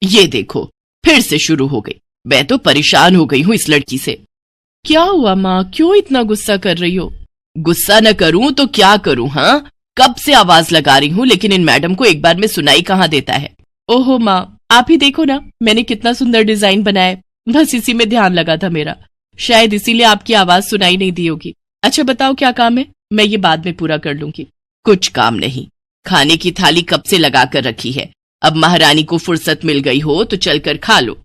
ये देखो, फिर से शुरू हो गई। मैं तो परेशान हो गई हूँ इस लड़की से। क्या हुआ माँ, क्यों इतना गुस्सा कर रही हो? गुस्सा न करूं तो क्या करूं? हाँ, कब से आवाज लगा रही हूँ, लेकिन इन मैडम को एक बार में सुनाई कहाँ देता है। ओहो माँ, आप ही देखो ना, मैंने कितना सुंदर डिजाइन बनाया, बस इसी में ध्यान लगा था मेरा, शायद इसीलिए आपकी आवाज सुनाई नहीं दी होगी। अच्छा बताओ क्या काम है, मैं ये बाद में पूरा कर लूंगी। कुछ काम नहीं, खाने की थाली कब से लगा कर रखी है, अब महारानी को फुर्सत मिल गई हो तो चलकर खा लो।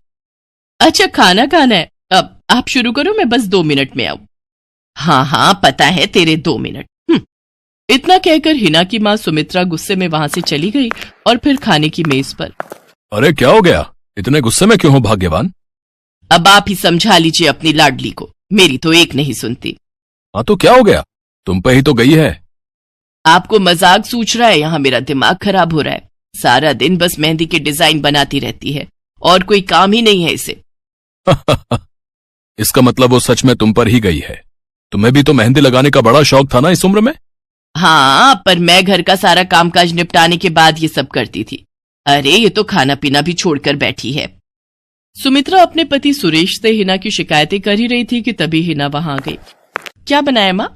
अच्छा खाना खाना है, अब आप शुरू करो, मैं बस 2 मिनट में आऊं। हाँ हाँ पता है तेरे 2 मिनट। इतना कहकर हिना की माँ सुमित्रा गुस्से में वहां से चली गई और फिर खाने की मेज पर। अरे क्या हो गया, इतने गुस्से में क्यों हो भाग्यवान? अब आप ही समझा लीजिए अपनी लाडली को, मेरी तो एक नहीं सुनती। हाँ तो क्या हो गया, तुम पे ही तो गई है। आपको मजाक सूझ रहा है? यहाँ मेरा दिमाग खराब हो रहा है, सारा दिन बस मेहंदी के डिजाइन बनाती रहती है और कोई काम ही नहीं है इसे। इसका मतलब वो सच में तुम पर ही गई है। तुम्हें भी तो मेहंदी लगाने का बड़ा शौक था ना इस उम्र में। हाँ, पर मैं घर का सारा कामकाज निपटाने के बाद ये सब करती थी। अरे ये तो खाना पीना भी छोड़कर बैठी है। सुमित्रा अपने पति सुरेश से हिना की शिकायतें कर ही रही थी कि तभी हिना वहां आ गई। क्या बनाया माँ?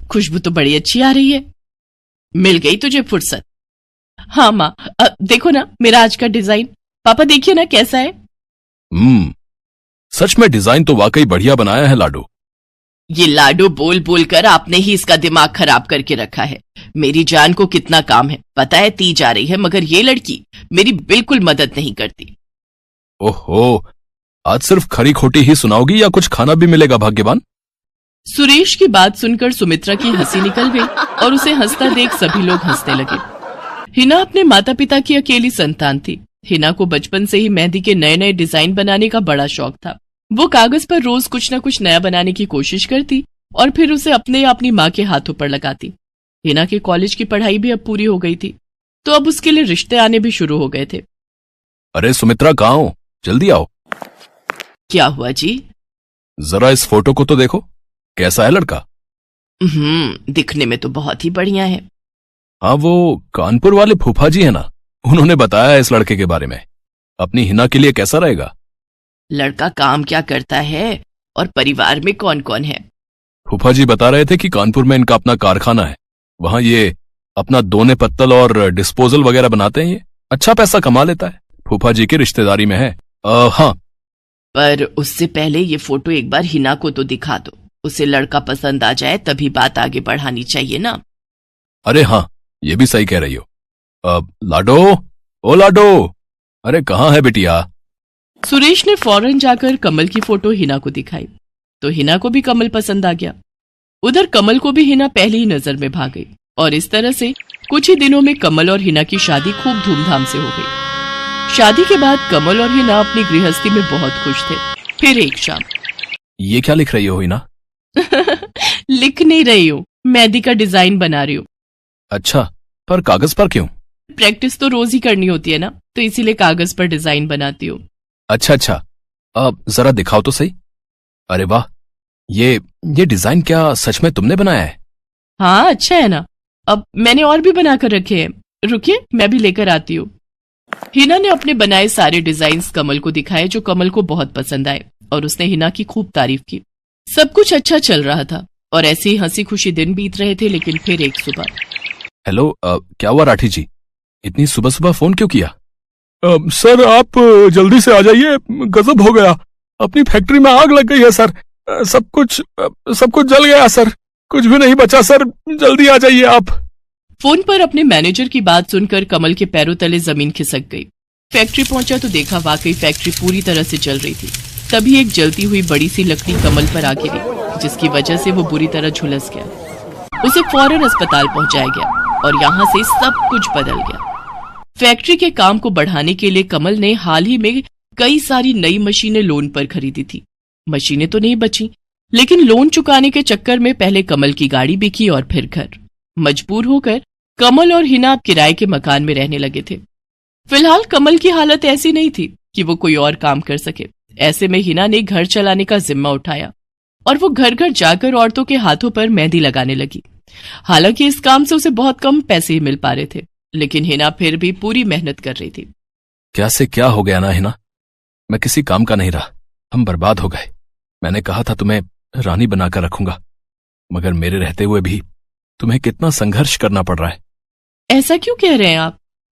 खुशबू तो बड़ी अच्छी आ रही है। मिल गई तुझे फुर्सत? हाँ माँ, देखो ना मेरा आज का डिजाइन, पापा देखिए ना कैसा है। सच में डिजाइन तो वाकई बढ़िया बनाया है लाडो। ये लाडो बोल बोल कर आपने ही इसका दिमाग खराब करके रखा है। मेरी जान को कितना काम है पता है, ती जा रही है, मगर ये लड़की मेरी बिल्कुल मदद नहीं करती। ओहो, आज सिर्फ खरी खोटी ही सुनाओगी या कुछ खाना भी मिलेगा भाग्यवान? सुरेश की बात सुनकर सुमित्रा की हंसी निकल गई और उसे हंसता देख सभी लोग हंसने लगे। हिना अपने माता पिता की अकेली संतान थी। हिना को बचपन से ही मेहंदी के नए नए डिजाइन बनाने का बड़ा शौक था। वो कागज पर रोज कुछ न कुछ नया बनाने की कोशिश करती और फिर उसे अपने या अपनी माँ के हाथों पर लगाती। हिना के कॉलेज की पढ़ाई भी अब पूरी हो गई थी, तो अब उसके लिए रिश्ते आने भी शुरू हो गए थे। अरे सुमित्रा कहाँ हो, जल्दी आओ। क्या हुआ जी? जरा इस फोटो को तो देखो, कैसा है लड़का? दिखने में तो बहुत ही बढ़िया है। हाँ, वो कानपुर वाले फूफा जी है ना, उन्होंने बताया इस लड़के के बारे में। अपनी हिना के लिए कैसा रहेगा? लड़का काम क्या करता है और परिवार में कौन कौन है? फूफा जी बता रहे थे कि कानपुर में इनका अपना कारखाना है, वहां ये अपना दोने पत्तल और डिस्पोजल वगैरह बनाते हैं। ये अच्छा पैसा कमा लेता है, फूफा जी की रिश्तेदारी में है। हाँ, पर उससे पहले ये फोटो एक बार हिना को तो दिखा दो, उसे लड़का पसंद आ जाए तभी बात आगे बढ़ानी चाहिए ना। अरे हाँ, ये भी सही कह रही हो। लाडो, ओ लाडो, अरे कहाँ है बिटिया? सुरेश ने फौरन जाकर कमल की फोटो हिना को दिखाई तो हिना को भी कमल पसंद आ गया। उधर कमल को भी हिना पहली ही नजर में भाग गई और इस तरह से कुछ ही दिनों में कमल और हिना की शादी खूब धूमधाम से हो गई। शादी के बाद कमल और हिना अपनी गृहस्थी में बहुत खुश थे। फिर एक शाम। ये क्या लिख रही हो हिना? लिख नहीं रही हूँ, मेहंदी का डिजाइन बना रही हूँ। अच्छा, पर कागज पर क्यों? प्रैक्टिस तो रोज ही करनी होती है ना, तो इसीलिए कागज पर डिजाइन बनाती हूँ। अच्छा, अब जरा दिखाओ तो सही। अरे वाह, ये डिजाइन क्या सच में तुमने बनाया है? हाँ अच्छा है ना, अब मैंने और भी बनाकर रखे हैं, रुकिए मैं भी लेकर आती हूँ। हिना ने अपने बनाए सारे डिजाइन्स कमल को दिखाए, जो कमल को बहुत पसंद आए और उसने हिना की खूब तारीफ की। सब कुछ अच्छा चल रहा था और ऐसे ही हंसी खुशी दिन बीत रहे थे। लेकिन फिर एक सुबह। हेलो, क्या हुआ राठी जी, इतनी सुबह सुबह फोन क्यों किया? सर आप जल्दी से आ जाइए, गजब हो गया, अपनी फैक्ट्री में आग लग गई है सर, सब कुछ जल गया सर, कुछ भी नहीं बचा सर, जल्दी आ जाइए आप। फोन पर अपने मैनेजर की बात सुनकर कमल के पैरों तले जमीन खिसक गई। फैक्ट्री पहुंचा तो देखा वाकई फैक्ट्री पूरी तरह से जल रही थी। तभी एक जलती हुई बड़ी सी लकड़ी कमल पर आ गिरी, जिसकी वजह से वो बुरी तरह झुलस गया। उसे फौरन अस्पताल पहुंचाया गया और यहाँ से सब कुछ बदल गया। फैक्ट्री के काम को बढ़ाने के लिए कमल ने हाल ही में कई सारी नई मशीनें लोन पर खरीदी थी। मशीनें तो नहीं बची, लेकिन लोन चुकाने के चक्कर में पहले कमल की गाड़ी बिकी और फिर घर। मजबूर होकर कमल और हिना किराए के मकान में रहने लगे थे। फिलहाल कमल की हालत ऐसी नहीं थी कि वो कोई और काम कर सके। ऐसे में हिना ने घर चलाने का जिम्मा उठाया और वो घर घर जाकर औरतों के हाथों पर मेहंदी लगाने लगी। हालांकि इस काम से उसे बहुत कम पैसे ही मिल पा रहे थे, लेकिन हिना फिर भी पूरी मेहनत कर रही थी। क्या से क्या हो गया ना हिना, मैं किसी काम का नहीं रहा, हम बर्बाद हो गए। मैंने कहा था तुम्हें रानी बनाकर रखूंगा, मगर मेरे रहते हुए भी तुम्हें कितना संघर्ष करना पड़ रहा है। ऐसा क्यों कह रहे हैं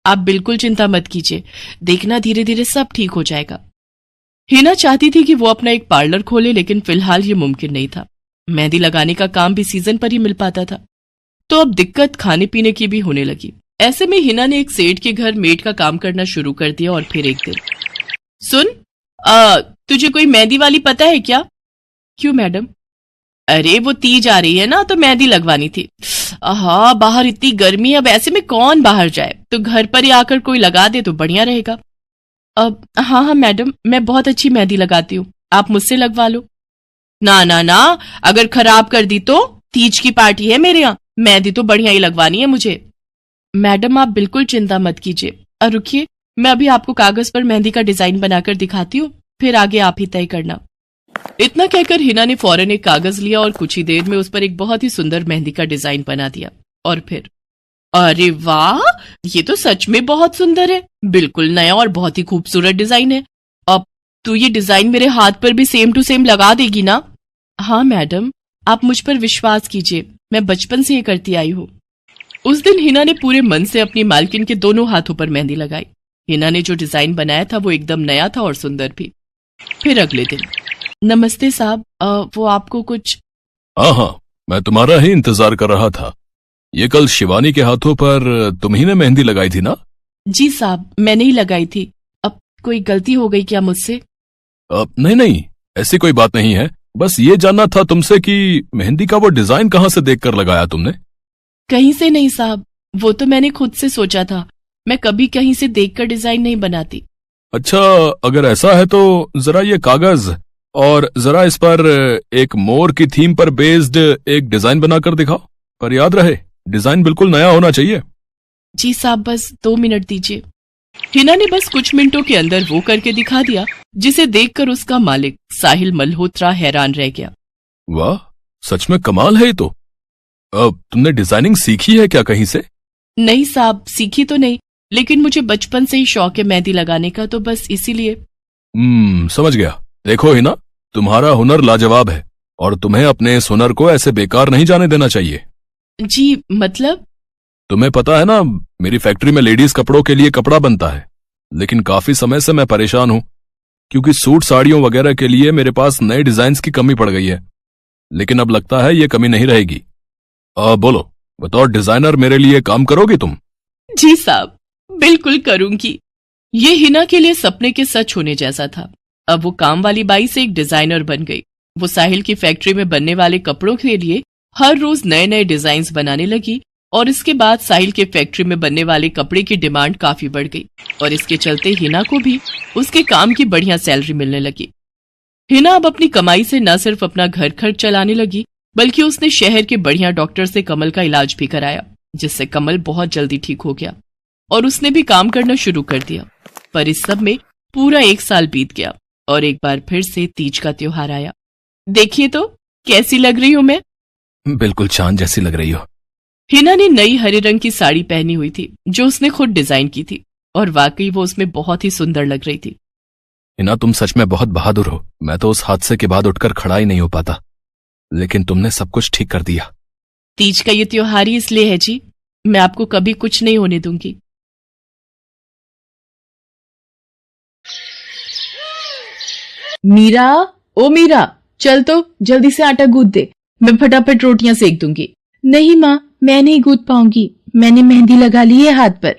आप बिल्कुल चिंता मत कीजिए, देखना धीरे धीरे सब ठीक हो जाएगा। हिना चाहती थी कि वो अपना एक पार्लर खोले, लेकिन फिलहाल ये मुमकिन नहीं था। मेहंदी लगाने का काम भी सीजन पर ही मिल पाता था, तो अब दिक्कत खाने पीने की भी होने लगी। ऐसे में हिना ने एक सेठ के घर मेड का काम करना शुरू कर दिया। और फिर एक दिन, सुन, तुझे कोई मेहंदी वाली पता है क्या? क्यों मैडम? अरे वो तीज आ रही है ना, तो मेहंदी लगवानी थी। हाँ, बाहर इतनी गर्मी है, अब ऐसे में कौन बाहर जाए, तो घर पर ही आकर कोई लगा दे तो बढ़िया रहेगा। अब हाँ मैडम, मैं बहुत अच्छी मेहंदी लगाती हूँ, आप मुझसे लगवा लो। ना ना ना, अगर खराब कर दी तो? तीज की पार्टी है मेरे यहाँ, मेहंदी तो बढ़िया ही लगवानी है मुझे। मैडम आप बिल्कुल चिंता मत कीजिए, और रुकिए, मैं अभी आपको कागज पर मेहंदी का डिजाइन बनाकर दिखाती हूँ, फिर आगे आप ही तय करना। इतना कहकर हिना ने फौरन एक कागज लिया और कुछ ही देर में उस पर एक बहुत ही सुंदर मेहंदी का डिजाइन बना दिया। और फिर, अरे वाह, ये तो सच में बहुत सुंदर है, बिल्कुल नया और बहुत ही खूबसूरत डिजाइन है। अब तू ये डिजाइन मेरे हाथ पर भी सेम टू सेम लगा देगी ना? हाँ मैडम, आप मुझ पर विश्वास कीजिए, मैं बचपन से ये करती आई हूँ। उस दिन हिना ने पूरे मन से अपनी मालकिन के दोनों हाथों पर मेहंदी लगाई। हिना ने जो डिजाइन बनाया था वो एकदम नया था और सुंदर भी। फिर अगले दिन, नमस्ते साहब, वो आपको कुछ? हाँ, मैं तुम्हारा ही इंतजार कर रहा था। ये कल शिवानी के हाथों पर तुम ही ने मेहंदी लगाई थी ना? जी साहब, मैंने ही लगाई थी। अब कोई गलती हो गई क्या मुझसे? नहीं, ऐसी कोई बात नहीं है, बस ये जानना था तुमसे कि मेहंदी का वो डिजाइन कहाँ से देखकर लगाया तुमने? कहीं से नहीं साहब, वो तो मैंने खुद से सोचा था, मैं कभी कहीं से देखकर डिजाइन नहीं बनाती। अच्छा, अगर ऐसा है तो जरा ये कागज और जरा इस पर एक मोर की थीम पर बेस्ड एक डिजाइन बनाकर दिखाओ, पर याद रहे डिजाइन बिल्कुल नया होना चाहिए। जी साहब, बस 2 मिनट दीजिए। हिना ने बस कुछ मिनटों के अंदर वो करके दिखा दिया, जिसे देखकर उसका मालिक साहिल मल्होत्रा हैरान रह गया। वाह, सच में कमाल है ये तो। अब तुमने डिजाइनिंग सीखी है क्या कहीं से? नहीं साहब, सीखी तो नहीं, लेकिन मुझे बचपन से ही शौक है मेहंदी लगाने का, तो बस इसीलिए। समझ गया। देखो हिना, तुम्हारा हुनर लाजवाब है और तुम्हें अपने इस हुनर को ऐसे बेकार नहीं जाने देना चाहिए। जी मतलब? तुम्हें पता है ना, मेरी फैक्ट्री में लेडीज कपड़ों के लिए कपड़ा बनता है, लेकिन काफी समय से मैं परेशान हूं, क्योंकि सूट साड़ियों वगैरह के लिए मेरे पास नए डिजाइन्स की कमी पड़ गई है। लेकिन अब लगता है ये कमी नहीं रहेगी। बोलो, बतौर डिजाइनर मेरे लिए काम करोगी तुम? जी साहब, बिल्कुल करूंगी। ये हिना के लिए सपने के सच होने जैसा था। अब वो काम वाली बाई से एक डिजाइनर बन गई। वो साहिल की फैक्ट्री में बनने वाले कपड़ों के लिए हर रोज नए नए डिजाइन बनाने लगी, और इसके बाद साहिल के फैक्ट्री में बनने वाले कपड़े की डिमांड काफी बढ़ गई, और इसके चलते हिना को भी उसके काम की बढ़िया सैलरी मिलने लगी। हिना अब अपनी कमाई से न सिर्फ अपना घर खर्च चलाने लगी, बल्कि उसने शहर के बढ़िया डॉक्टर से कमल का इलाज भी कराया, जिससे कमल बहुत जल्दी ठीक हो गया और उसने भी काम करना शुरू कर दिया। पर इस सब में पूरा 1 साल बीत गया और एक बार फिर से तीज का त्योहार आया। देखिए तो कैसी लग रही हूं मैं? बिल्कुल चांद जैसी लग रही हो। हिना ने नई हरे रंग की साड़ी पहनी हुई थी, जो उसने खुद डिजाइन की थी, और वाकई वो उसमें बहुत ही सुंदर लग रही थी। हिना, तुम सच में बहुत बहादुर हो। मैं तो उस हादसे के बाद उठकर खड़ा ही नहीं हो पाता, लेकिन तुमने सब कुछ ठीक कर दिया। तीज का ये त्योहार ही इसलिए है जी, मैं आपको कभी कुछ नहीं होने दूंगी। मीरा, ओ मीरा, चल तो जल्दी से आटा गूंथ दे, मैं फटाफट रोटियां सेक दूंगी। नहीं माँ, मैं नहीं गूंथ पाऊंगी, मैंने मेहंदी लगा ली है हाथ पर।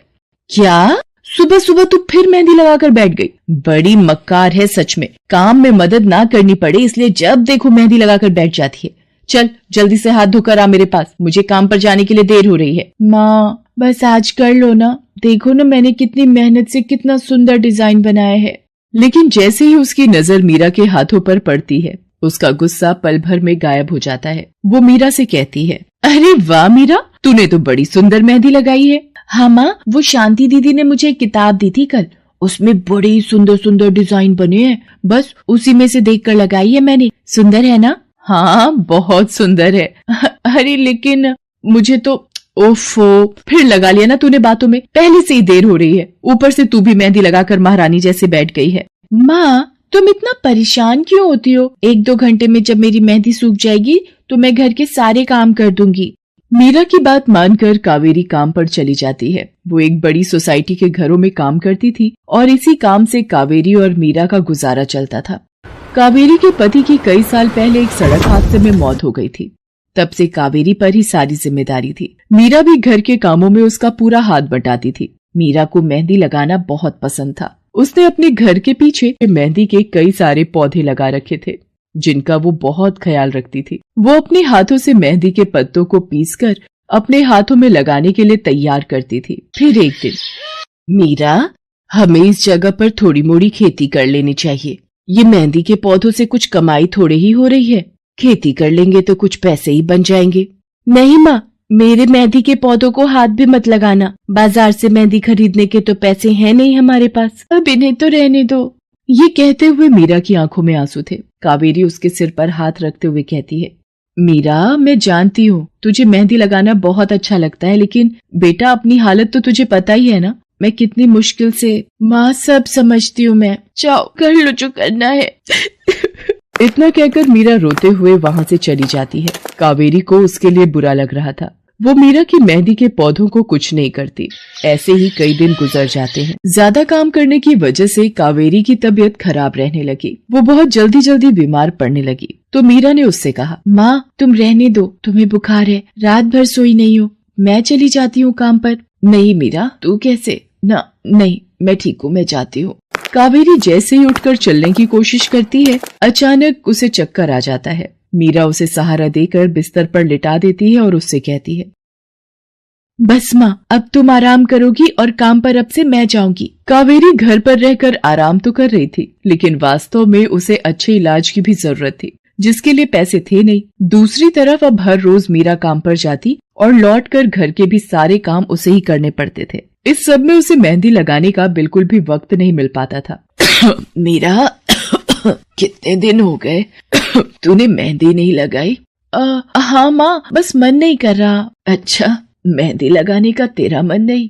क्या? सुबह सुबह तू फिर मेहंदी लगाकर बैठ गई? बड़ी मक्कार है सच में, काम में मदद ना करनी पड़े इसलिए जब देखो मेहंदी लगाकर बैठ जाती है। चल जल्दी से हाथ धोकर आ मेरे पास, मुझे काम पर जाने के लिए देर हो रही है। माँ बस आज कर लो ना, देखो ना मैंने कितनी मेहनत से कितना सुंदर डिजाइन बनाया है। लेकिन जैसे ही उसकी नजर मीरा के हाथों पर पड़ती है, उसका गुस्सा पल भर में गायब हो जाता है। वो मीरा से कहती है, अरे वाह मीरा, तूने तो बड़ी सुंदर मेहंदी लगाई है। हाँ माँ, वो शांति दीदी ने मुझे एक किताब दी थी कल, उसमें बड़ी सुंदर सुंदर डिजाइन बने हैं, बस उसी में से देखकर लगाई है मैंने। सुंदर है ना? हाँ बहुत सुंदर है। अरे लेकिन मुझे तो ओफो, फिर लगा लिया ना तूने बातों में। पहले से ही देर हो रही है, ऊपर से तू भी मेहंदी लगाकर महारानी जैसे बैठ गई है। माँ, तुम इतना परेशान क्यों होती हो? 1-2 घंटे में जब मेरी मेहंदी सूख जाएगी तो मैं घर के सारे काम कर दूंगी। मीरा की बात मानकर कावेरी काम पर चली जाती है। वो एक बड़ी सोसाइटी के घरों में काम करती थी और इसी काम से कावेरी और मीरा का गुजारा चलता था। कावेरी के पति की कई साल पहले एक सड़क हादसे में मौत हो गई थी। तब से कावेरी पर ही सारी जिम्मेदारी थी। मीरा भी घर के कामों में उसका पूरा हाथ बटाती थी। मीरा को मेहंदी लगाना बहुत पसंद था। उसने अपने घर के पीछे मेहंदी के कई सारे पौधे लगा रखे थे, जिनका वो बहुत ख्याल रखती थी। वो अपने हाथों से मेहंदी के पत्तों को पीसकर अपने हाथों में लगाने के लिए तैयार करती थी। फिर एक दिन, मीरा, हमें इस जगह पर थोड़ी मोड़ी खेती कर लेनी चाहिए। ये मेहंदी के पौधों से कुछ कमाई थोड़े ही हो रही है, खेती कर लेंगे तो कुछ पैसे ही बन जाएंगे। नहीं माँ, मेरे मेहंदी के पौधों को हाथ भी मत लगाना। बाजार से मेहंदी खरीदने के तो पैसे हैं नहीं हमारे पास, अब इन्हें तो रहने दो। ये कहते हुए मीरा की आंखों में आंसू थे। कावेरी उसके सिर पर हाथ रखते हुए कहती है, मीरा, मैं जानती हूँ तुझे मेहंदी लगाना बहुत अच्छा लगता है, लेकिन बेटा अपनी हालत तो तुझे पता ही है ना, मैं कितनी मुश्किल से। माँ, सब समझती हूँ मैं, जाओ कर लो जो करना है। इतना कहकर मीरा रोते हुए वहाँ से चली जाती है। कावेरी को उसके लिए बुरा लग रहा था। वो मीरा की मेहंदी के पौधों को कुछ नहीं करती। ऐसे ही कई दिन गुजर जाते हैं। ज्यादा काम करने की वजह से कावेरी की तबीयत खराब रहने लगी। वो बहुत जल्दी जल्दी बीमार पड़ने लगी। तो मीरा ने उससे कहा, माँ, तुम रहने दो, तुम्हें बुखार है, रात भर सोई नहीं हो, मैं चली जाती हूँ काम पर। नहीं मीरा, तू कैसे? ना, नहीं, मैं ठीक हूँ, मैं जाती हूँ। कावेरी जैसे ही उठकर चलने की कोशिश करती है, अचानक उसे चक्कर आ जाता है। मीरा उसे सहारा देकर बिस्तर पर लिटा देती है और उससे कहती है, बस माँ, अब तुम आराम करोगी और काम पर अब से मैं जाऊंगी। कावेरी घर पर रहकर आराम तो कर रही थी, लेकिन वास्तव में उसे अच्छे इलाज की भी जरूरत थी, जिसके लिए पैसे थे नहीं। दूसरी तरफ अब हर रोज मीरा काम पर जाती और लौटकर घर के भी सारे काम उसे ही करने पड़ते थे। इस सब में उसे मेहंदी लगाने का बिल्कुल भी वक्त नहीं मिल पाता था। मीरा, कितने दिन हो गए तूने मेहंदी नहीं लगाई? हाँ माँ, बस मन नहीं कर रहा। अच्छा, मेहंदी लगाने का तेरा मन नहीं?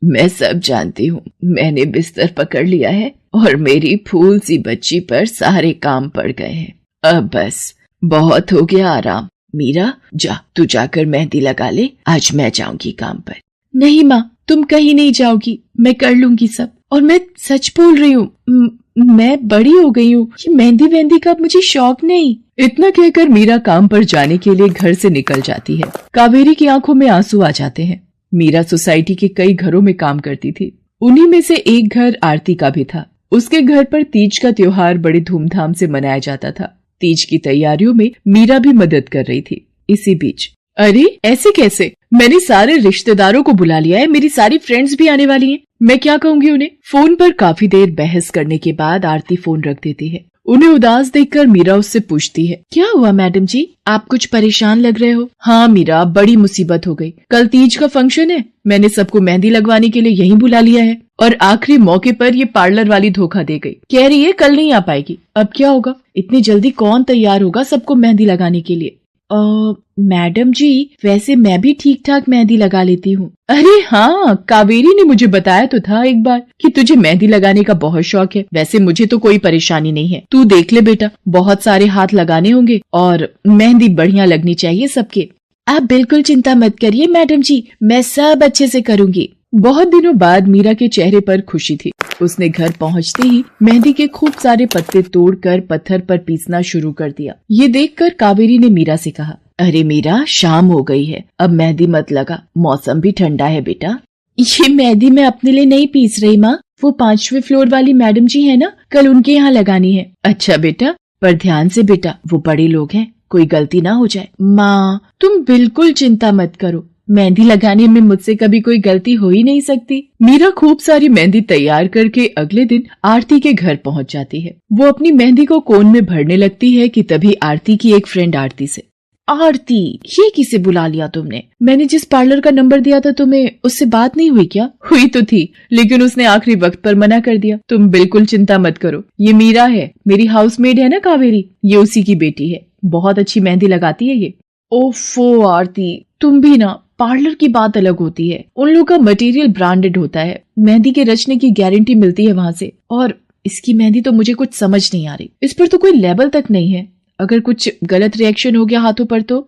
मैं सब जानती हूँ। मैंने बिस्तर पकड़ लिया है और मेरी फूल सी बच्ची पर सारे काम पड़ गए हैं। अब बस बहुत हो गया आराम। मीरा, जा, तू जाकर मेहंदी लगा ले, आज मैं जाऊंगी काम पर। नहीं माँ, तुम कहीं नहीं जाओगी, मैं कर लूंगी सब। और मैं सच बोल रही हूँ, मैं बड़ी हो गई हूँ, ये मेहंदी का मुझे शौक नहीं। इतना कहकर मीरा काम पर जाने के लिए घर से निकल जाती है। कावेरी की आंखों में आंसू आ जाते हैं। मीरा सोसाइटी के कई घरों में काम करती थी। उन्हीं में से एक घर आरती का भी था। उसके घर पर तीज का त्योहार बड़े धूमधाम से मनाया जाता था। तीज की तैयारियों में मीरा भी मदद कर रही थी। इसी बीच, अरे ऐसे कैसे? मैंने सारे रिश्तेदारों को बुला लिया है, मेरी सारी फ्रेंड्स भी आने वाली हैं। मैं क्या कहूँगी उन्हें? फोन पर काफी देर बहस करने के बाद आरती फोन रख देती है। उन्हें उदास देखकर मीरा उससे पूछती है, क्या हुआ मैडम जी, आप कुछ परेशान लग रहे हो? हाँ मीरा, बड़ी मुसीबत हो गई। कल तीज का फंक्शन है, मैंने सबको मेहंदी लगवाने के लिए यहीं बुला लिया है और आखिरी मौके पर ये पार्लर वाली धोखा दे गई। कह रही है कल नहीं आ पाएगी। अब क्या होगा? इतनी जल्दी कौन तैयार होगा सबको मेहंदी लगाने के लिए? मैडम जी, वैसे मैं भी ठीक ठाक मेहंदी लगा लेती हूँ। अरे हाँ, कावेरी ने मुझे बताया तो था एक बार कि तुझे मेहंदी लगाने का बहुत शौक है। वैसे मुझे तो कोई परेशानी नहीं है, तू देख ले बेटा, बहुत सारे हाथ लगाने होंगे और मेहंदी बढ़िया लगनी चाहिए सबके। आप बिल्कुल चिंता मत करिए मैडम जी, मैं सब अच्छे से करूँगी। बहुत दिनों बाद मीरा के चेहरे पर खुशी थी। उसने घर पहुंचते ही मेहंदी के खूब सारे पत्ते तोड़कर पत्थर पर पीसना शुरू कर दिया। ये देखकर कावेरी ने मीरा से कहा, अरे मीरा, शाम हो गई है, अब मेहंदी मत लगा, मौसम भी ठंडा है बेटा। ये मेहंदी मैं अपने लिए नहीं पीस रही माँ, वो 5वें फ्लोर वाली मैडम जी है ना, कल उनके यहाँ लगानी है। अच्छा बेटा, पर ध्यान से बेटा, वो बड़े लोग हैं, कोई गलती ना हो जाए। माँ, तुम बिल्कुल चिंता मत करो, मेहंदी लगाने में मुझसे कभी कोई गलती हो ही नहीं सकती। मीरा खूब सारी मेहंदी तैयार करके अगले दिन आरती के घर पहुंच जाती है। वो अपनी मेहंदी को कोन में भरने लगती है कि तभी आरती की एक फ्रेंड आरती से, आरती, ये किसे बुला लिया तुमने? मैंने जिस पार्लर का नंबर दिया था तुम्हें, उससे बात नहीं हुई क्या? हुई तो थी, लेकिन उसने आखिरी वक्त पर मना कर दिया। तुम बिल्कुल चिंता मत करो, ये मीरा है, मेरी हाउसमेड है ना कावेरी, ये उसी की बेटी है, बहुत अच्छी मेहंदी लगाती है ये। ओफो आरती, तुम भी ना, पार्लर की बात अलग होती है, उन लोगों का मटेरियल ब्रांडेड होता है, मेहंदी के रचने की गारंटी मिलती है वहां से। और इसकी मेहंदी तो मुझे कुछ समझ नहीं आ रही, इस पर तो कोई लेबल तक नहीं है। अगर कुछ गलत रिएक्शन हो गया हाथों पर तो।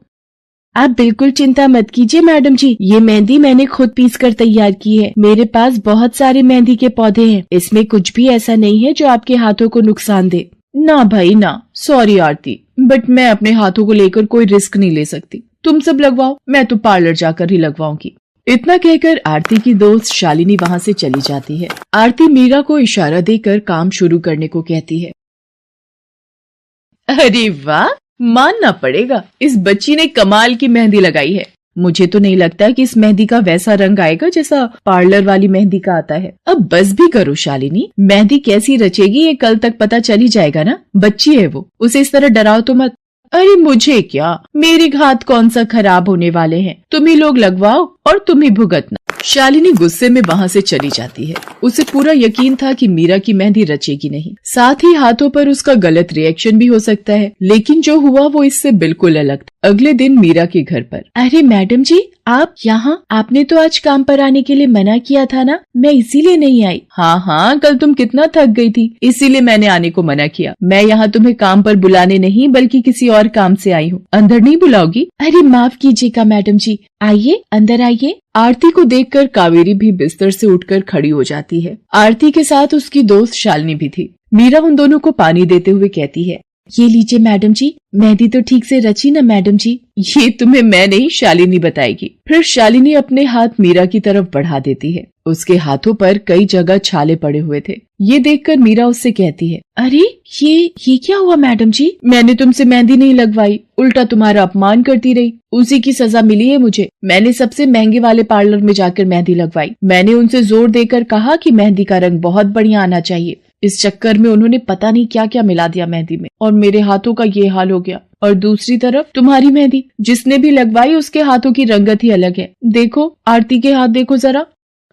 आप बिल्कुल चिंता मत कीजिए मैडम जी, ये मेहंदी मैंने खुद पीस कर तैयार की है। मेरे पास बहुत सारे मेहंदी के पौधे हैं, इसमें कुछ भी ऐसा नहीं है जो आपके हाथों को नुकसान दे। ना भाई ना, सॉरी आरती, बट मैं अपने हाथों को लेकर कोई रिस्क नहीं ले सकती। तुम सब लगवाओ, मैं तो पार्लर जाकर ही लगवाऊंगी। इतना कहकर आरती की दोस्त शालिनी वहां से चली जाती है। आरती मीरा को इशारा देकर काम शुरू करने को कहती है। अरे वाह, मानना पड़ेगा, इस बच्ची ने कमाल की मेहंदी लगाई है। मुझे तो नहीं लगता कि इस मेहंदी का वैसा रंग आएगा जैसा पार्लर वाली मेहंदी का आता है। अब बस भी करो शालिनी, मेहंदी कैसी रचेगी ये कल तक पता चल ही जाएगा ना। बच्ची है वो, उसे इस तरह डराओ तो मत। अरे मुझे क्या, मेरे हाथ कौन सा खराब होने वाले हैं, तुम ही लोग लगवाओ और तुम ही भुगतना। शालिनी गुस्से में वहां से चली जाती है। उसे पूरा यकीन था कि मीरा की मेहंदी रचेगी नहीं, साथ ही हाथों पर उसका गलत रिएक्शन भी हो सकता है, लेकिन जो हुआ वो इससे बिल्कुल अलग था। अगले दिन मीरा के घर पर। अरे मैडम जी, आप यहाँ? आपने तो आज काम पर आने के लिए मना किया था ना, मैं इसीलिए नहीं आई। हाँ, कल तुम कितना थक गई थी, इसीलिए मैंने आने को मना किया। मैं यहाँ तुम्हें काम पर बुलाने नहीं बल्कि किसी और काम से आई हूँ। अंदर नहीं बुलाओगी? अरे माफ कीजिएगा मैडम जी, आइए अंदर आइए। आरती को देखकर कावेरी भी बिस्तर से उठकर खड़ी हो जाती है। आरती के साथ उसकी दोस्त शालिनी भी थी। मीरा उन दोनों को पानी देते हुए कहती है, ये लीजिए मैडम जी, मेहंदी तो ठीक से रची ना मैडम जी? ये तुम्हें मैं नहीं शालिनी बताएगी। फिर शालिनी अपने हाथ मीरा की तरफ बढ़ा देती है। उसके हाथों पर कई जगह छाले पड़े हुए थे। ये देखकर मीरा उससे कहती है, अरे ये क्या हुआ मैडम जी? मैंने तुमसे मेहंदी नहीं लगवाई, उल्टा तुम्हारा अपमान करती रही, उसी की सजा मिली है मुझे। मैंने सबसे महंगे वाले पार्लर में जाकर मेहंदी लगवाई। मैंने उनसे जोर देकर कहा कि मेहंदी का रंग बहुत बढ़िया आना चाहिए। इस चक्कर में उन्होंने पता नहीं क्या क्या मिला दिया मेहंदी में, और मेरे हाथों का ये हाल हो गया। और दूसरी तरफ तुम्हारी मेहंदी, जिसने भी लगवाई उसके हाथों की रंगत ही अलग है। देखो आरती के हाथ देखो जरा।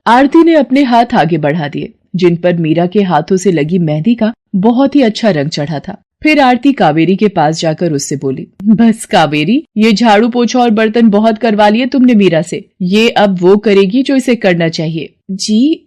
आरती ने अपने हाथ आगे बढ़ा दिए, जिन पर मीरा के हाथों से लगी मेहंदी का बहुत ही अच्छा रंग चढ़ा था। फिर आरती कावेरी के पास जाकर उससे बोली, बस कावेरी, ये झाड़ू पोछा और बर्तन बहुत करवा लिए तुमने मीरा से, ये अब वो करेगी जो इसे करना चाहिए। जी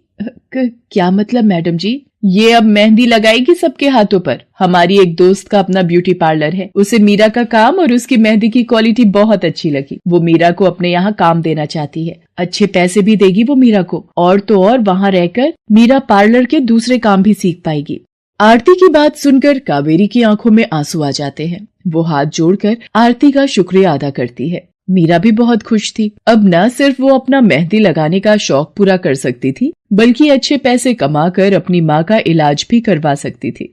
क्या मतलब मैडम जी? ये अब मेहंदी लगाएगी सबके हाथों पर। हमारी एक दोस्त का अपना ब्यूटी पार्लर है, उसे मीरा का काम और उसकी मेहंदी की क्वालिटी बहुत अच्छी लगी। वो मीरा को अपने यहाँ काम देना चाहती है, अच्छे पैसे भी देगी वो मीरा को, और तो और वहाँ रहकर मीरा पार्लर के दूसरे काम भी सीख पाएगी। आरती की बात सुनकर कावेरी की आंखों में आंसू आ जाते हैं। वो हाथ जोड़कर आरती का शुक्रिया अदा करती है। मीरा भी बहुत खुश थी। अब न सिर्फ वो अपना मेहंदी लगाने का शौक पूरा कर सकती थी, बल्कि अच्छे पैसे कमाकर अपनी माँ का इलाज भी करवा सकती थी।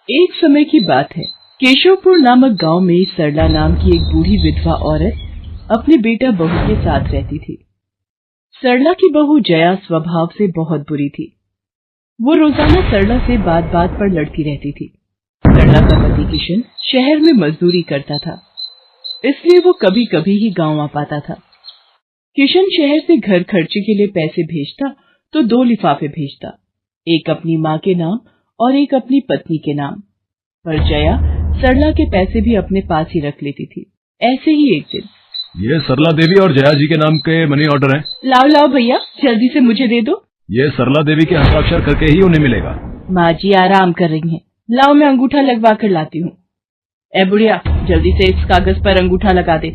एक समय की बात है, केशवपुर नामक गांव में सरला नाम की एक बूढ़ी विधवा औरत अपने बेटा बहू के साथ रहती थी। सरला की बहू जया स्वभाव से बहुत बुरी थी। वो रोजाना सरला से बात बात पर लड़ती रहती थी। सरला का पति किशन शहर में मजदूरी करता था, इसलिए वो कभी कभी ही गांव आ पाता था। किशन शहर से घर खर्चे के लिए पैसे भेजता तो 2 लिफाफे भेजता, एक अपनी माँ के नाम और एक अपनी पत्नी के नाम। पर जया सरला के पैसे भी अपने पास ही रख लेती थी। ऐसे ही एक दिन, ये सरला देवी और जया जी के नाम के मनी ऑर्डर हैं। लाओ भैया, जल्दी से मुझे दे दो। ये सरला देवी के हस्ताक्षर करके ही उन्हें मिलेगा। माँ जी आराम कर रही हैं, लाओ मैं अंगूठा लगवा कर लाती हूँ। ए बुढ़िया, जल्दी से इस कागज पर अंगूठा लगा दे।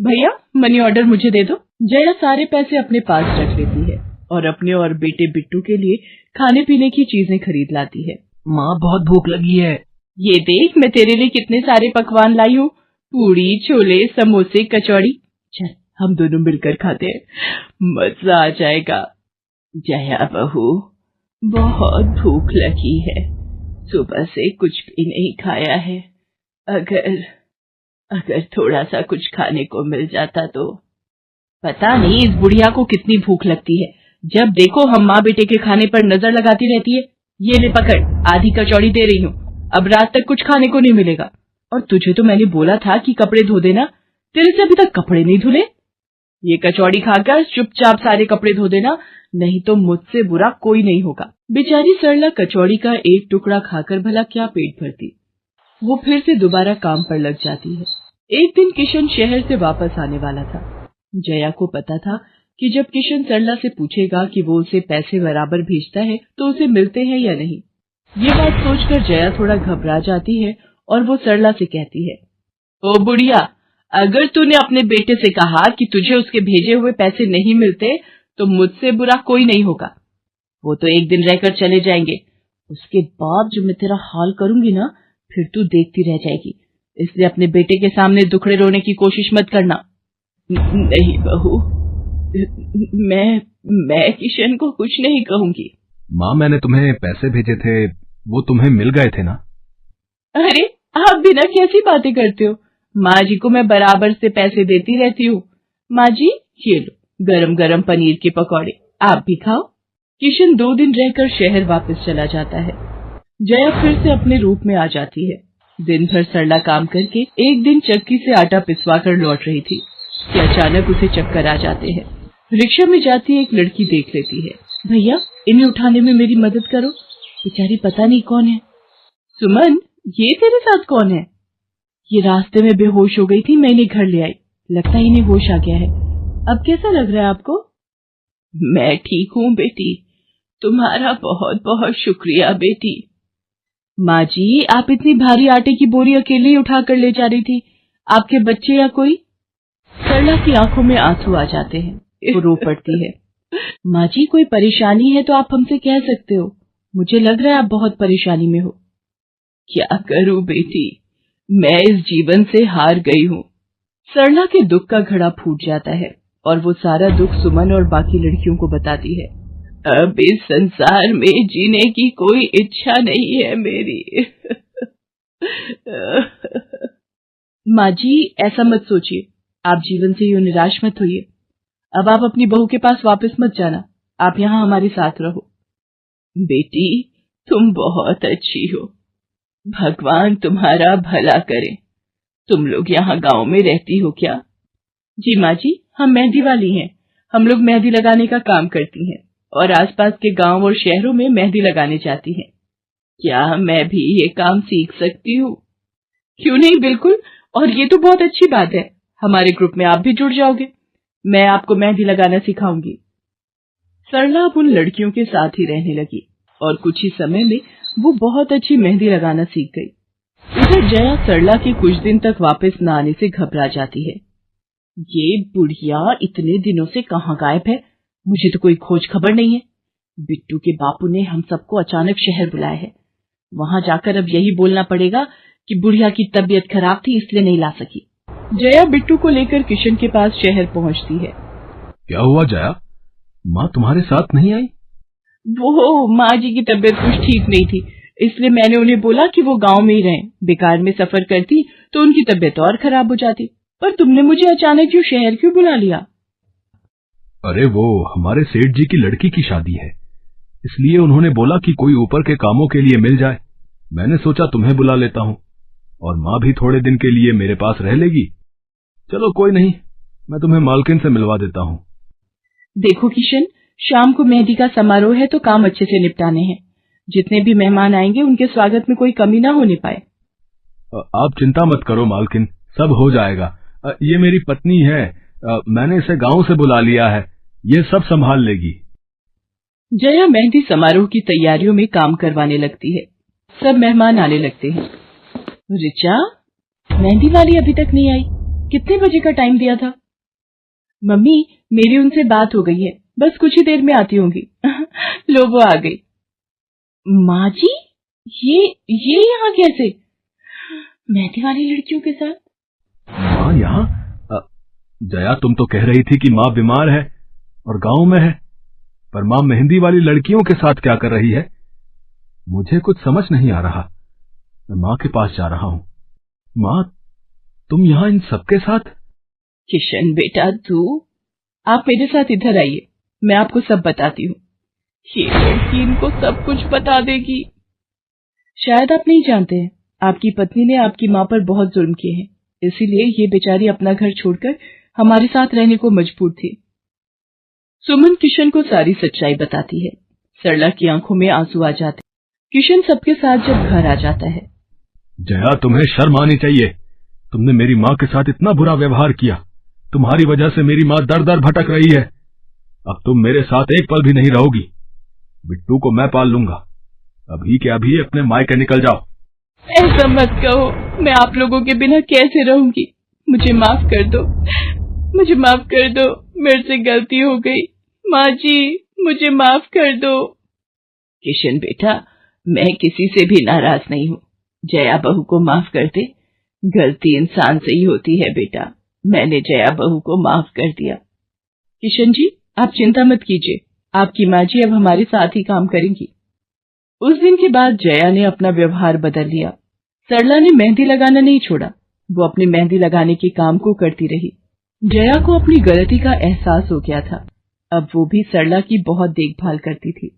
भैया मनी ऑर्डर मुझे दे दो। जया सारे पैसे अपने पास रख लेती है और अपने और बेटे बिट्टू के लिए खाने पीने की चीजें खरीद लाती है। माँ बहुत भूख लगी है। ये देख मैं तेरे लिए कितने सारे पकवान लाई हूँ, पूड़ी, छोले, समोसे, कचौड़ी। चल हम दोनों मिलकर खाते हैं, मजा आ जाएगा। जया बहू, बहुत भूख लगी है, सुबह से कुछ भी नहीं खाया है। अगर थोड़ा सा कुछ खाने को मिल जाता तो। पता नहीं इस बुढ़िया को कितनी भूख लगती है, जब देखो हम माँ बेटे के खाने पर नजर लगाती रहती है। ये ले पकड़, आधी कचौड़ी दे रही हूँ, अब रात तक कुछ खाने को नहीं मिलेगा। और तुझे तो मैंने बोला था कि कपड़े धो देना, तेरे से अभी तक कपड़े नहीं धुले। ये कचौड़ी खाकर चुपचाप सारे कपड़े धो देना, नहीं तो मुझसे बुरा कोई नहीं होगा। बेचारी सरला कचौड़ी का एक टुकड़ा खाकर भला क्या पेट भरती। वो फिर से दोबारा काम पर लग जाती है। एक दिन किशन शहर से वापस आने वाला था। जया को पता था कि जब किशन सरला से पूछेगा कि वो उसे पैसे बराबर भेजता है तो उसे मिलते हैं या नहीं। ये बात सोचकर जया थोड़ा घबरा जाती है और वो सरला से कहती है, ओ बुढ़िया, अगर तूने अपने बेटे से कहा कि तुझे उसके भेजे हुए पैसे नहीं मिलते तो मुझसे बुरा कोई नहीं होगा। वो तो एक दिन रहकर चले जाएंगे, उसके बाद जो मैं तेरा हाल करूंगी ना, फिर तू देखती रह जाएगी। इसलिए अपने बेटे के सामने दुखड़े रोने की कोशिश मत करना। नहीं बहू, मैं किशन को कुछ नहीं कहूंगी। माँ, मैंने तुम्हें पैसे भेजे थे, वो तुम्हें मिल गए थे ना? अरे आप बिना कैसी बातें करते हो? माँ जी को मैं बराबर से पैसे देती रहती हूँ। माँ जी, ये लो गरम गरम पनीर के पकौड़े, आप भी खाओ। किशन 2 दिन रहकर शहर वापस चला जाता है। जया फिर से अपने रूप में आ जाती है। दिन भर सरला काम करके एक दिन चक्की से आटा पिसवा कर लौट रही थी कि अचानक उसे चक्कर आ जाते हैं। रिक्शा में जाती एक लड़की देख लेती है। भैया, इन्हें उठाने में मेरी मदद करो, बेचारी पता नहीं कौन है। सुमन, ये तेरे साथ कौन है? ये रास्ते में बेहोश हो गई थी, मैं इन्हें घर ले आई, लगता है इन्हें होश आ गया है। अब कैसा लग रहा है आपको? मैं ठीक हूँ बेटी, तुम्हारा बहुत बहुत शुक्रिया बेटी। माँ जी, आप इतनी भारी आटे की बोरी अकेले ही उठा कर ले जा रही थी, आपके बच्चे या कोई? सरला की आंखों में आंसू आ जाते हैं, वो रो पड़ती है। माँ जी, कोई परेशानी है तो आप हमसे कह सकते हो, मुझे लग रहा है आप बहुत परेशानी में हो। क्या करूं बेटी, मैं इस जीवन से हार गई हूँ। सरला के दुख का घड़ा फूट जाता है और वो सारा दुख सुमन और बाकी लड़कियों को बताती है। अब इस संसार में जीने की कोई इच्छा नहीं है मेरी। माँ जी, ऐसा मत सोचिए, आप जीवन से यूं निराश मत होइए। अब आप अपनी बहू के पास वापस मत जाना, आप यहाँ हमारे साथ रहो। बेटी, तुम बहुत अच्छी हो, भगवान तुम्हारा भला करे। तुम लोग यहाँ गांव में रहती हो क्या? जी माँ जी, हम मेहंदी वाली हैं। हम लोग मेहंदी लगाने का काम करती हैं और आसपास के गांव और शहरों में मेहंदी लगाने जाती हैं। क्या मैं भी ये काम सीख सकती हूँ? क्यों नहीं, बिल्कुल, और ये तो बहुत अच्छी बात है। हमारे ग्रुप में आप भी जुड़ जाओगे, मैं आपको मेहंदी लगाना सिखाऊंगी। सरला अब उन लड़कियों के साथ ही रहने लगी और कुछ ही समय में वो बहुत अच्छी मेहंदी लगाना सीख गई। इधर जया सरला के कुछ दिन तक वापस न आने से घबरा जाती है। ये बुढ़िया इतने दिनों से कहाँ गायब है, मुझे तो कोई खोज खबर नहीं है। बिट्टू के बापू ने हम सबको अचानक शहर बुलाया है, वहां जाकर अब यही बोलना पड़ेगा कि बुढ़िया की तबीयत खराब थी इसलिए नहीं ला सकी। जया बिट्टू को लेकर किशन के पास शहर पहुंचती है। क्या हुआ जया, माँ तुम्हारे साथ नहीं आई? वो माँ जी की तबीयत कुछ ठीक नहीं थी, इसलिए मैंने उन्हें बोला कि वो गांव में ही रहें। बेकार में सफर करती तो उनकी तबीयत और खराब हो जाती। पर तुमने मुझे अचानक क्यों शहर क्यों बुला लिया? अरे वो हमारे सेठ जी की लड़की की शादी है, इसलिए उन्होंने बोला कि कोई ऊपर के कामों के लिए मिल जाए। मैंने सोचा तुम्हें बुला लेता हूँ, और माँ भी थोड़े दिन के लिए मेरे पास रह लेगी। चलो कोई नहीं, मैं तुम्हें मालकिन से मिलवा देता हूँ। देखो किशन, शाम को मेहंदी का समारोह है तो काम अच्छे से निपटाने हैं। जितने भी मेहमान आएंगे उनके स्वागत में कोई कमी ना होने पाए। आप चिंता मत करो मालकिन, सब हो जाएगा। ये मेरी पत्नी है, मैंने इसे गांव से बुला लिया है, ये सब संभाल लेगी। जया मेहंदी समारोह की तैयारियों में काम करवाने लगती है। सब मेहमान आने लगते हैं। रिचा, मेहंदी वाली अभी तक नहीं आई, कितने बजे का टाइम दिया था? मम्मी, मेरी उनसे बात हो गई है, बस कुछ ही देर में आती होंगी। लो वो आ गई। माँ जी, ये यहाँ कैसे? मेहंदी वाली लड़कियों के साथ? माँ यहाँ? जया, तुम तो कह रही थी कि माँ बीमार है और गांव में है, पर माँ मेहंदी वाली लड़कियों के साथ क्या कर रही है? मुझे कुछ समझ नहीं आ रहा। मैं माँ के पास जा रहा हूँ। माँ, तुम यहाँ इन सबके साथ? किशन बेटा, आप मेरे साथ इधर आइए, मैं आपको सब बताती हूँ। ये लड़की इनको सब कुछ बता देगी। शायद आप नहीं जानते हैं, आपकी पत्नी ने आपकी माँ पर बहुत जुल्म किए हैं, इसीलिए ये बेचारी अपना घर छोड़कर हमारे साथ रहने को मजबूर थी। सुमन किशन को सारी सच्चाई बताती है। सरला की आंखों में आंसू आ जाते। किशन सबके साथ जब घर आ जाता है। जया, तुम्हें शर्म आनी चाहिए, तुमने मेरी माँ के साथ इतना बुरा व्यवहार किया। तुम्हारी वजह से मेरी माँ दर दर भटक रही है। अब तुम मेरे साथ एक पल भी नहीं रहोगी। बिट्टू को मैं पाल लूंगा। अभी के अभी अपने मायके निकल जाओ। ऐसा मत कहो, मैं आप लोगों के बिना कैसे रहूंगी। मुझे माफ कर दो, मुझे माफ कर दो, मेरे से गलती हो गई। माँ जी, मुझे माफ कर दो। किशन बेटा, मैं किसी से भी नाराज नहीं हूँ। जया बहू को माफ कर दे। गलती इंसान से ही होती है बेटा। मैंने जया बहू को माफ कर दिया। किशन जी, आप चिंता मत कीजिए, आपकी माँ जी अब हमारे साथ ही काम करेंगी। उस दिन के बाद जया ने अपना व्यवहार बदल लिया। सरला ने मेहंदी लगाना नहीं छोड़ा। वो अपनी मेहंदी लगाने के काम को करती रही। जया को अपनी गलती का एहसास हो गया था। अब वो भी सरला की बहुत देखभाल करती थी।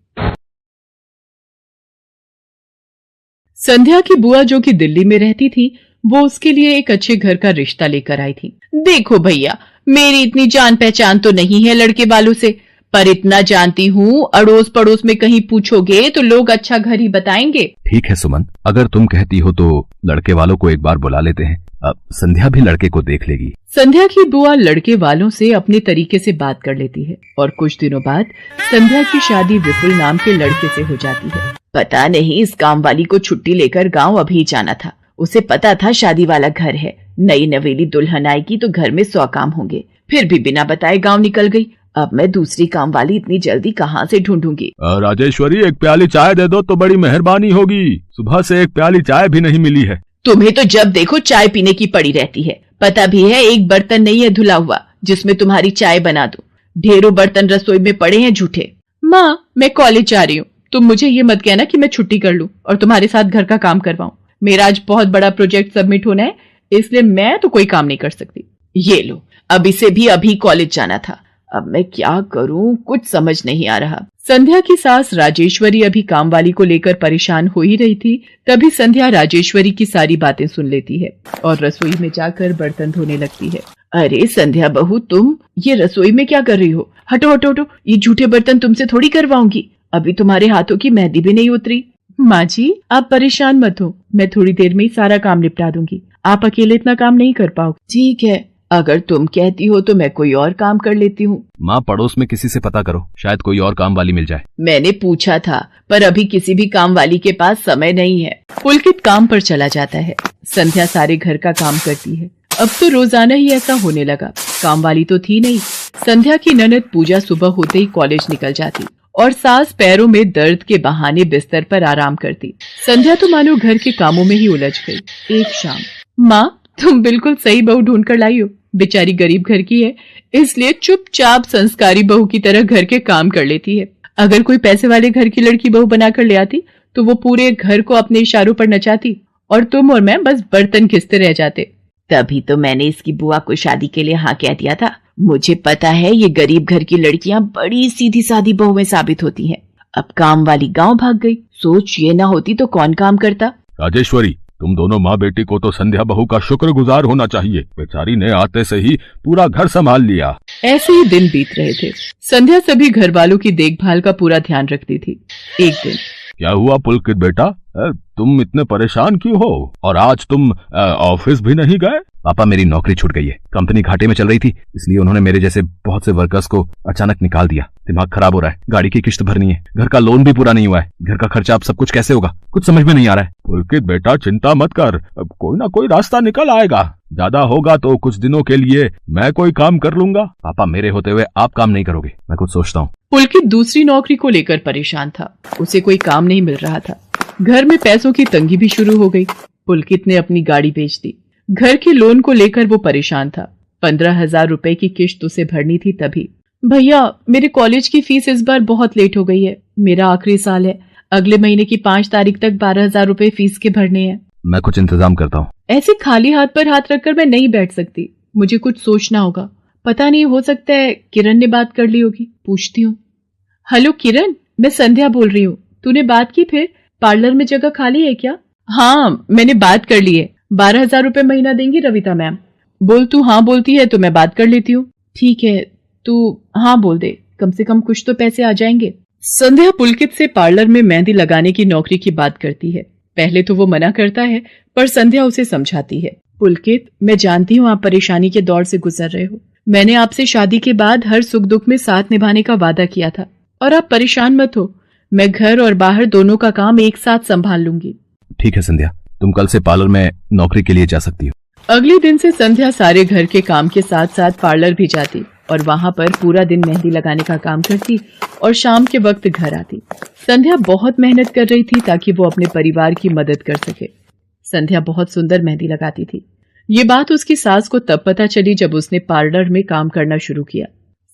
संध्या की बुआ, जो कि दिल्ली में रहती थी, वो उसके लिए एक अच्छे घर का रिश्ता लेकर आई थी। देखो भैया, मेरी इतनी जान पहचान तो नहीं है लड़के वालों से, पर इतना जानती हूँ, अड़ोस पड़ोस में कहीं पूछोगे तो लोग अच्छा घर ही बताएंगे। ठीक है सुमन, अगर तुम कहती हो तो लड़के वालों को एक बार बुला लेते हैं। अब संध्या भी लड़के को देख लेगी। संध्या की बुआ लड़के वालों से अपने तरीके से बात कर लेती है और कुछ दिनों बाद संध्या की शादी विपुल नाम के लड़के से हो जाती है। पता नहीं इस काम वाली को छुट्टी लेकर गांव अभी जाना था। उसे पता था शादी वाला घर है, नई नवेली दुल्हन आएगी तो घर में 100 काम होंगे, फिर भी बिना बताए गांव निकल गई। अब मैं दूसरी काम वाली इतनी जल्दी कहाँ से ढूंढूंगी। राजेश्वरी, एक प्याली चाय दे दो तो बड़ी मेहरबानी होगी। सुबह से एक प्याली चाय भी नहीं मिली है। तुम्हें तो जब देखो चाय पीने की पड़ी रहती है। पता भी है एक बर्तन नहीं है धुला हुआ जिसमें तुम्हारी चाय बना दूं। ढेरों बर्तन रसोई में पड़े हैं झूठे। माँ, मैं कॉलेज जा रही हूँ, तुम मुझे ये मत कहना कि मैं छुट्टी कर लूं और तुम्हारे साथ घर का काम करवाऊं। मेरा आज बहुत बड़ा प्रोजेक्ट सबमिट होना है, इसलिए मैं तो कोई काम नहीं कर सकती। ये लो, अब इसे भी अभी कॉलेज जाना था। अब मैं क्या करूं, कुछ समझ नहीं आ रहा। संध्या की सास राजेश्वरी अभी काम वाली को लेकर परेशान हो ही रही थी। तभी संध्या राजेश्वरी की सारी बातें सुन लेती है और रसोई में जाकर बर्तन धोने लगती है। अरे संध्या बहू, तुम ये रसोई में क्या कर रही हो? हटो हटो हटो, ये झूठे बर्तन तुमसे थोड़ी करवाऊंगी। अभी तुम्हारे हाथों की मेहंदी भी नहीं उतरी। माँ जी, आप परेशान मत हो, मैं थोड़ी देर में ही सारा काम निपटा दूंगी। आप अकेले इतना काम नहीं कर पाओगे। ठीक है, अगर तुम कहती हो तो मैं कोई और काम कर लेती हूँ। माँ, पड़ोस में किसी से पता करो, शायद कोई और काम वाली मिल जाए। मैंने पूछा था, पर अभी किसी भी काम वाली के पास समय नहीं है। पुलकित काम पर चला जाता है। संध्या सारे घर का काम करती है। अब तो रोजाना ही ऐसा होने लगा। काम वाली तो थी नहीं। संध्या की ननद पूजा सुबह होते ही कॉलेज निकल जाती और सास पैरों में दर्द के बहाने बिस्तर पर आराम करती। संध्या तो मानो घर के कामों में ही उलझ गई। एक शाम, माँ, तुम बिल्कुल सही बहू ढूंढ कर लाई हो। बेचारी गरीब घर की है, इसलिए चुपचाप संस्कारी बहू की तरह घर के काम कर लेती है। अगर कोई पैसे वाले घर की लड़की बहू बनाकर ले आती तो वो पूरे घर को अपने इशारों पर नचाती और तुम और मैं बस बर्तन घिसते रह जाते। तभी तो मैंने इसकी बुआ को शादी के लिए हाँ कह दिया था। मुझे पता है ये गरीब घर की लड़कियां बड़ी सीधी सादी बहुएं साबित होती हैं। अब काम वाली गांव भाग गई। सोच ये ना होती तो कौन काम करता। राजेश्वरी, तुम दोनों माँ बेटी को तो संध्या बहू का शुक्रगुजार होना चाहिए। बेचारी ने आते से ही पूरा घर संभाल लिया। ऐसे ही दिन बीत रहे थे। संध्या सभी घर वालों की देखभाल का पूरा ध्यान रखती थी। एक दिन, क्या हुआ पुलकित बेटा, तुम इतने परेशान क्यों हो? और आज तुम ऑफिस भी नहीं गए? पापा, मेरी नौकरी छूट गई है। कंपनी घाटे में चल रही थी, इसलिए उन्होंने मेरे जैसे बहुत से वर्कर्स को अचानक निकाल दिया। दिमाग खराब हो रहा है, गाड़ी की किश्त भरनी है, घर का लोन भी पूरा नहीं हुआ है। घर का खर्चा अब सब कुछ कैसे होगा, कुछ समझ में नहीं आ रहा है। पुलकित बेटा, चिंता मत कर, अब कोई ना कोई रास्ता निकल आएगा। ज्यादा होगा तो कुछ दिनों के लिए मैं कोई काम कर लूंगा। पापा, मेरे होते हुए आप काम नहीं करोगे, मैं कुछ सोचता हूँ। पुलकित दूसरी नौकरी को लेकर परेशान था। उसे कोई काम नहीं मिल रहा था। घर में पैसों की तंगी भी शुरू हो गई। पुलकित ने अपनी गाड़ी बेच दी। घर के लोन को लेकर वो परेशान था। 15,000 रुपए की किश्त उसे भरनी थी। तभी, भैया, मेरे कॉलेज की फीस इस बार बहुत लेट हो गई है। मेरा आखिरी साल है, अगले महीने की 5 तारीख तक 12,000 रुपए फीस के भरने हैं। मैं कुछ इंतजाम करता हूँ। ऐसे खाली हाथ पर हाथ रखकर मैं नहीं बैठ सकती, मुझे कुछ सोचना होगा। पता नहीं, हो सकता है किरण ने बात कर ली होगी, पूछती हूँ। हेलो किरण, मैं संध्या बोल रही हूँ। तूने बात की फिर? पार्लर में जगह खाली है क्या? हाँ, मैंने बात कर ली है। 12,000 रुपए महीना देंगी रविता मैम। बोल, तू हाँ बोलती है तो मैं बात कर लेती हूँ। ठीक है, तू हाँ बोल दे, कम से कम कुछ तो पैसे आ जाएंगे। संध्या पुलकित से पार्लर में मेहंदी लगाने की नौकरी की बात करती है। पहले तो वो मना करता है, पर संध्या उसे समझाती है। पुलकित, मैं जानती हूँ आप परेशानी के दौर से गुजर रहे हो। मैंने आपसे शादी के बाद हर सुख दुख में साथ निभाने का वादा किया था और आप परेशान मत हो, मैं घर और बाहर दोनों का काम एक साथ संभाल लूंगी। ठीक है संध्या, तुम कल से पार्लर में नौकरी के लिए जा सकती हो। अगले दिन से संध्या सारे घर के काम के साथ साथ पार्लर भी जाती और वहां पर पूरा दिन मेहंदी लगाने का काम करती और शाम के वक्त घर आती। संध्या बहुत मेहनत कर रही थी ताकि वो अपने परिवार की मदद कर सके। संध्या बहुत सुंदर मेहंदी लगाती थी। ये बात उसकी सास को तब पता चली जब उसने पार्लर में काम करना शुरू किया।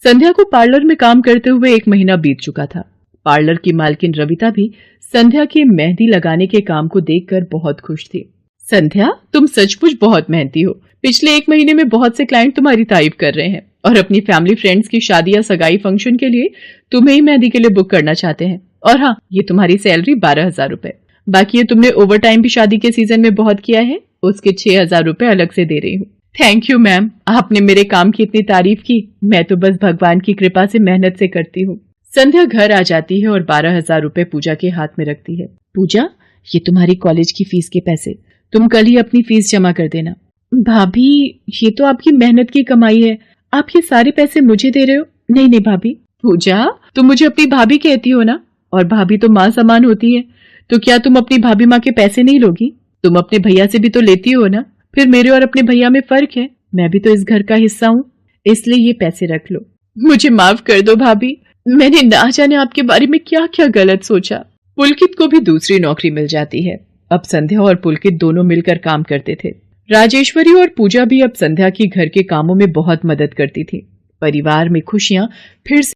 संध्या को पार्लर में काम करते हुए 1 महीना बीत चुका था। पार्लर की मालकिन रविता भी संध्या के मेहंदी लगाने के काम को देखकर बहुत खुश थी। संध्या, तुम सचमुच बहुत मेहनती हो। पिछले 1 महीने में बहुत से क्लाइंट तुम्हारी तारीफ कर रहे हैं और अपनी फैमिली फ्रेंड्स की शादी या सगाई फंक्शन के लिए तुम्हें ही मेहंदी के लिए बुक करना चाहते हैं। और हाँ, ये तुम्हारी सैलरी 12,000 रुपए। बाकी ये तुमने ओवर टाइम भी शादी के सीजन में बहुत किया है, उसके 6,000 रुपए अलग से दे रही हूँ। थैंक यू मैम, आपने मेरे काम की इतनी तारीफ की। मैं तो बस भगवान की कृपा से मेहनत से करती हूँ। संध्या घर आ जाती है और 12,000 रुपए पूजा के हाथ में रखती है। पूजा, ये तुम्हारी कॉलेज की फीस के पैसे, तुम कल ही अपनी फीस जमा कर देना। भाभी, ये तो आपकी मेहनत की कमाई है, आप ये सारे पैसे मुझे दे रहे हो? नहीं नहीं भाभी। पूजा, तुम मुझे अपनी भाभी कहती हो ना, और भाभी तो माँ समान होती है, तो क्या तुम अपनी भाभी माँ के पैसे नहीं लोगी? तुम अपने भैया से भी तो लेती हो ना। फिर मेरे और अपने भैया में फर्क है, मैं भी तो इस घर का हिस्सा हूँ, इसलिए ये पैसे रख लो। मुझे माफ कर दो भाभी, मैंने ना जाने आपके बारे में क्या क्या गलत सोचा। पुलकित को भी दूसरी नौकरी मिल जाती है। अब संध्या और पुलकित दोनों मिलकर काम करते थे। राजेश्वरी और पूजा भी अब संध्या की घर के कामों में बहुत मदद करती थी। परिवार में खुशियां फिर से